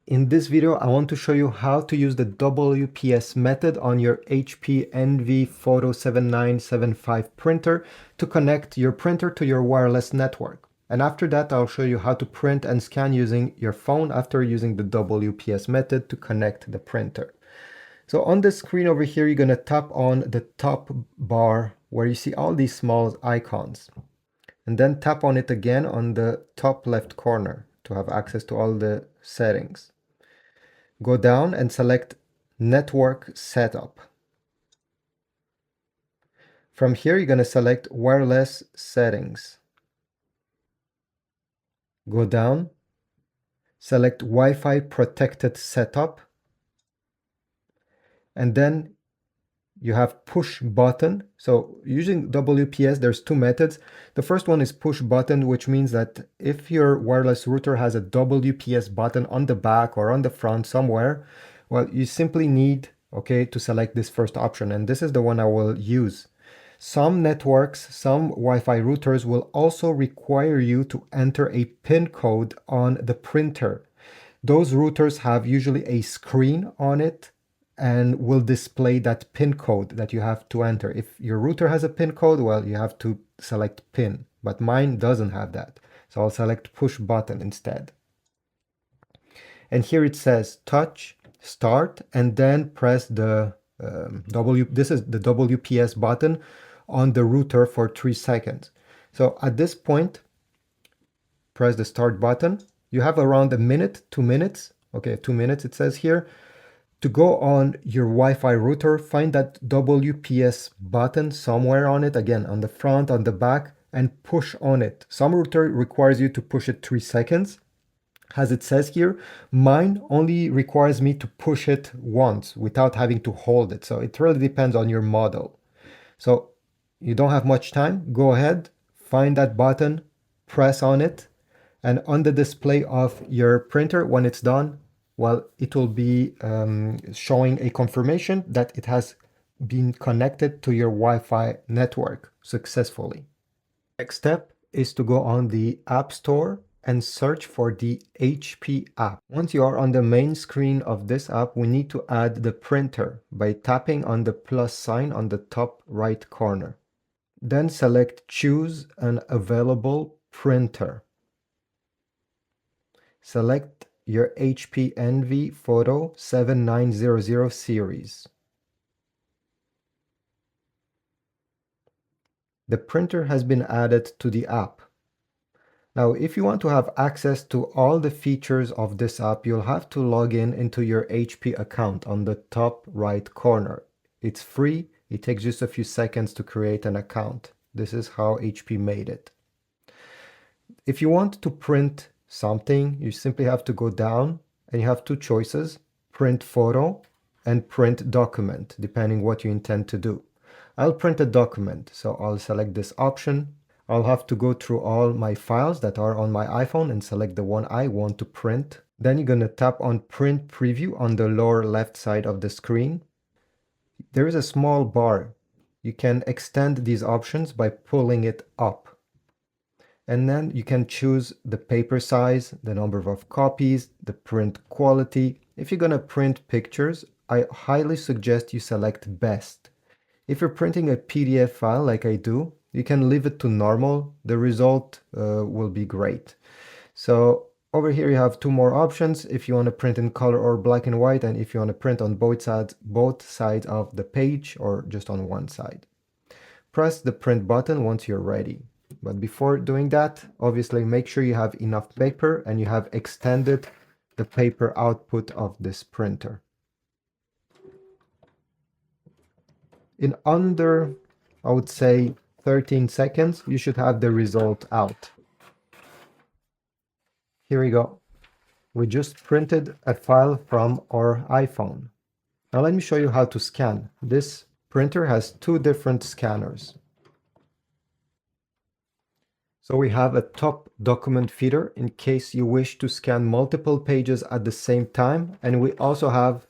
In this video, I want to show you how to use the WPS method on your HP Envy Photo 7975 printer to connect your printer to your wireless network. And after that, I'll show you how to print and scan using your phone after using the WPS method to connect the printer. So on the screen over here, you're going to tap on the top bar where you see all these small icons. And then tap on it again on the top left corner to have access to all the settings. Go down and select Network Setup. From here, you're going to select Wireless Settings. Go down, select Wi-Fi Protected Setup, and then you have push button. So using WPS, there's two methods. The first one is push button, which means that if your wireless router has a WPS button on the back or on the front somewhere, well, you simply need, to select this first option. And this is the one I will use. Some networks, some Wi-Fi routers will also require you to enter a PIN code on the printer. Those routers have usually a screen on it and will display that PIN code that you have to enter. If your router has a PIN code, well, you have to select PIN, but mine doesn't have that. So I'll select push button instead. And here it says touch, start, and then press the this is the WPS button on the router for 3 seconds. So at this point, press the start button. You have around a minute, 2 minutes. Okay, 2 minutes it says here. To go on your Wi-Fi router, find that WPS button somewhere on it, again, on the front, on the back, and push on it. Some router requires you to push it 3 seconds. As it says here, mine only requires me to push it once without having to hold it. So it really depends on your model. So you don't have much time. Go ahead, find that button, press on it, and on the display of your printer, when it's done, well, it will be showing a confirmation that it has been connected to your Wi-Fi network successfully. Next step is to go on the App Store and search for the HP app. Once you are on the main screen of this app, we need to add the printer by tapping on the plus sign on the top right corner. Then select Choose an Available Printer. Select your HP Envy Photo 7900 series. The printer has been added to the app. Now, if you want to have access to all the features of this app, you'll have to log in into your HP account on the top right corner. It's free. It takes just a few seconds to create an account. This is how HP made it. If you want to print something, you simply have to go down and you have two choices: print photo and print document, depending what you intend to do. I'll print a document, so I'll select this option. I'll have to go through all my files that are on my iPhone and select the one I want to print. Then you're going to tap on print preview on the lower left side of the screen. There is a small bar. You can extend these options by pulling it up. And then you can choose the paper size, the number of copies, the print quality. If you're going to print pictures, I highly suggest you select best. If you're printing a PDF file like I do, you can leave it to normal. The result will be great. So over here you have two more options if you want to print in color or black and white, and if you want to print on both sides of the page or just on one side. Press the print button once you're ready. But before doing that, obviously make sure you have enough paper and you have extended the paper output of this printer. In under, I would say, 13 seconds, you should have the result out. Here we go. We just printed a file from our iPhone. Now let me show you how to scan. This printer has two different scanners. So we have a top document feeder in case you wish to scan multiple pages at the same time. And we also have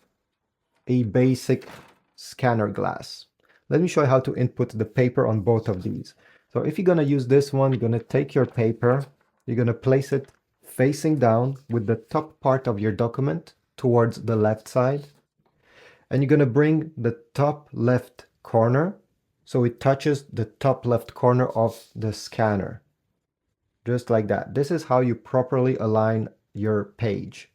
a basic scanner glass. Let me show you how to input the paper on both of these. So if you're going to use this one, you're going to take your paper, you're going to place it facing down with the top part of your document towards the left side. And you're going to bring the top left corner so it touches the top left corner of the scanner. Just like that. This is how you properly align your page.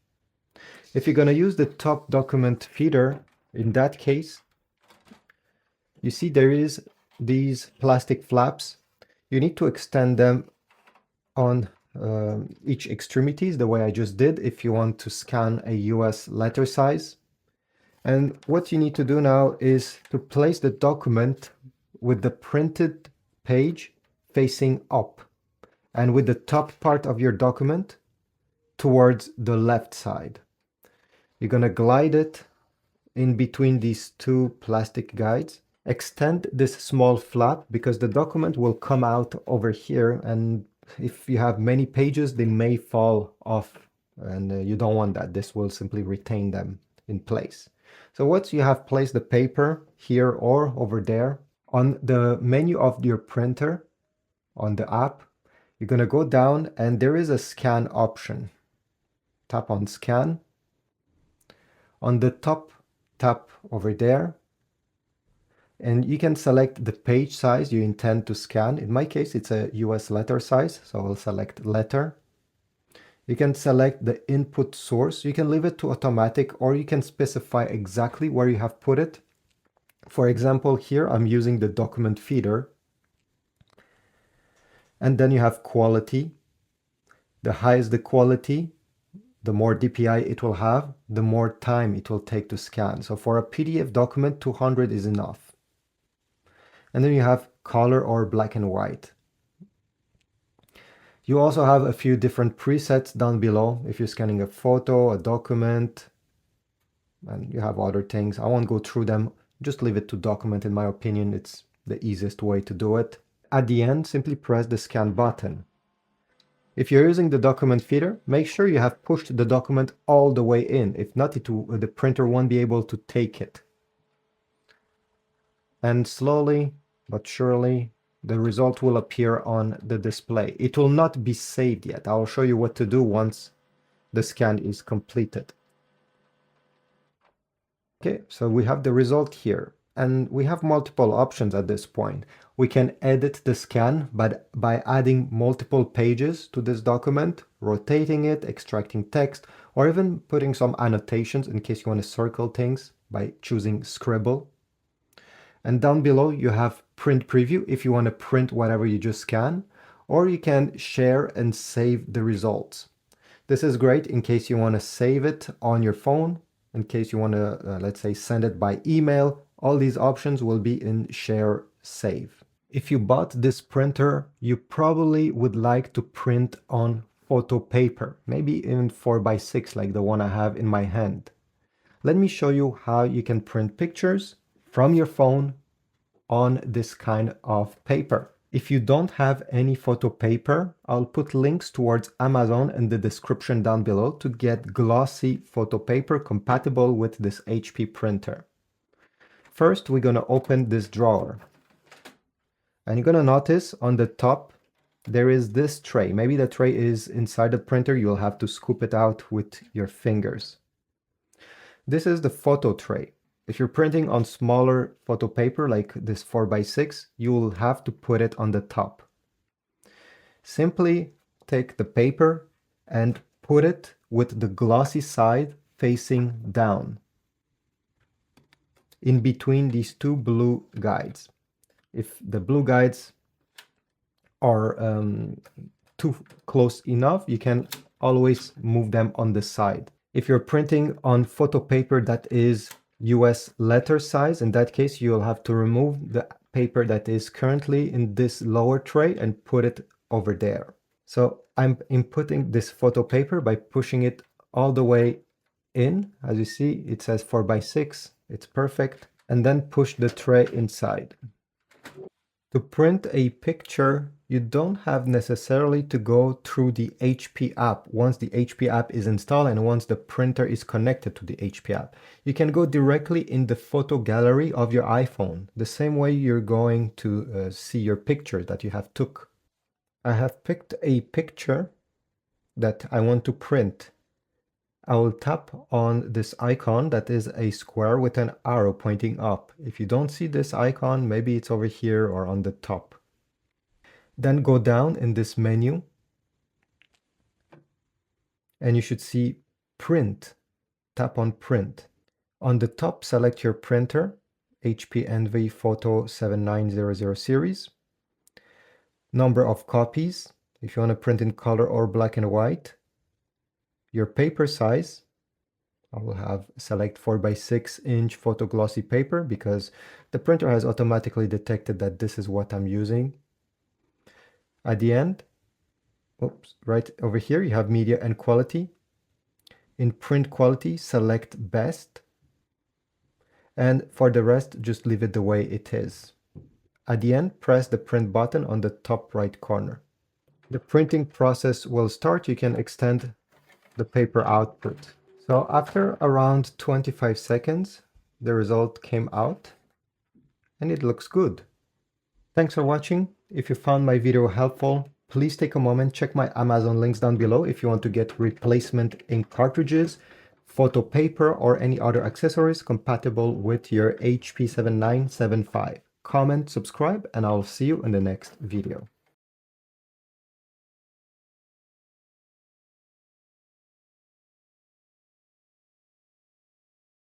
If you're going to use the top document feeder, in that case, you see there is these plastic flaps. You need to extend them on each extremities the way I just did if you want to scan a US letter size. And what you need to do now is to place the document with the printed page facing up and with the top part of your document towards the left side. You're going to glide it in between these two plastic guides. Extend this small flap because the document will come out over here, and if you have many pages, they may fall off, and you don't want that. This will simply retain them in place. So once you have placed the paper here or over there, on the menu of your printer, on the app, you're going to go down and there is a scan option. Tap on scan. On the top, tap over there. And you can select the page size you intend to scan. In my case, it's a US letter size, so I'll select letter. You can select the input source. You can leave it to automatic, or you can specify exactly where you have put it. For example, here I'm using the document feeder. And then you have quality. The higher the quality, the more DPI it will have, the more time it will take to scan. So for a PDF document, 200 is enough. And then you have color or black and white. You also have a few different presets down below if you're scanning a photo, a document, and you have other things. I won't go through them. Just leave it to document. In my opinion, it's the easiest way to do it. At the end, simply press the scan button. If you're using the document feeder, make sure you have pushed the document all the way in. If not, the printer won't be able to take it. And slowly but surely, the result will appear on the display. It will not be saved yet. I'll show you what to do once the scan is completed. Okay, so we have the result here, and we have multiple options at this point. We can edit the scan by adding multiple pages to this document, rotating it, extracting text, or even putting some annotations in case you want to circle things by choosing scribble. And down below you have print preview if you want to print whatever you just scan, or you can share and save the results. This is great in case you want to save it on your phone, in case you want to, let's say, send it by email. All these options will be in share save. If you bought this printer, you probably would like to print on photo paper, maybe in 4x6 like the one I have in my hand. Let me show you how you can print pictures from your phone on this kind of paper. If you don't have any photo paper, I'll put links towards Amazon in the description down below to get glossy photo paper compatible with this HP printer. First, we're going to open this drawer. And you're going to notice on the top, there is this tray. Maybe the tray is inside the printer. You'll have to scoop it out with your fingers. This is the photo tray. If you're printing on smaller photo paper like this 4x6, you will have to put it on the top. Simply take the paper and put it with the glossy side facing down in between these two blue guides. If the blue guides are too close enough, you can always move them on the side. If you're printing on photo paper that is US letter size, in that case you'll have to remove the paper that is currently in this lower tray and put it over there. So I'm inputting this photo paper by pushing it all the way in. As you see, it says 4x6, it's perfect. And then push the tray inside. To print a picture, you don't have necessarily to go through the HP app once the HP app is installed and once the printer is connected to the HP app. You can go directly in the photo gallery of your iPhone, the same way you're going to see your picture that you have took. I have picked a picture that I want to print, I will tap on this icon that is a square with an arrow pointing up. If you don't see this icon, maybe it's over here or on the top. Then go down in this menu and you should see print. Tap on print. On the top, select your printer, HP Envy Photo 7900 series. Number of copies, if you want to print in color or black and white. Your paper size, I will have select 4x6-inch photo glossy paper because the printer has automatically detected that this is what I'm using. At the end, oops, right over here, you have media and quality. In print quality, select best. And for the rest, just leave it the way it is. At the end, press the print button on the top right corner. The printing process will start. You can extend the paper output. So after around 25 seconds, the result came out and it looks good. Thanks for watching. If you found my video helpful, please take a moment, check my Amazon links down below if you want to get replacement ink cartridges, photo paper, or any other accessories compatible with your HP 7975. Comment, subscribe, and I'll see you in the next video.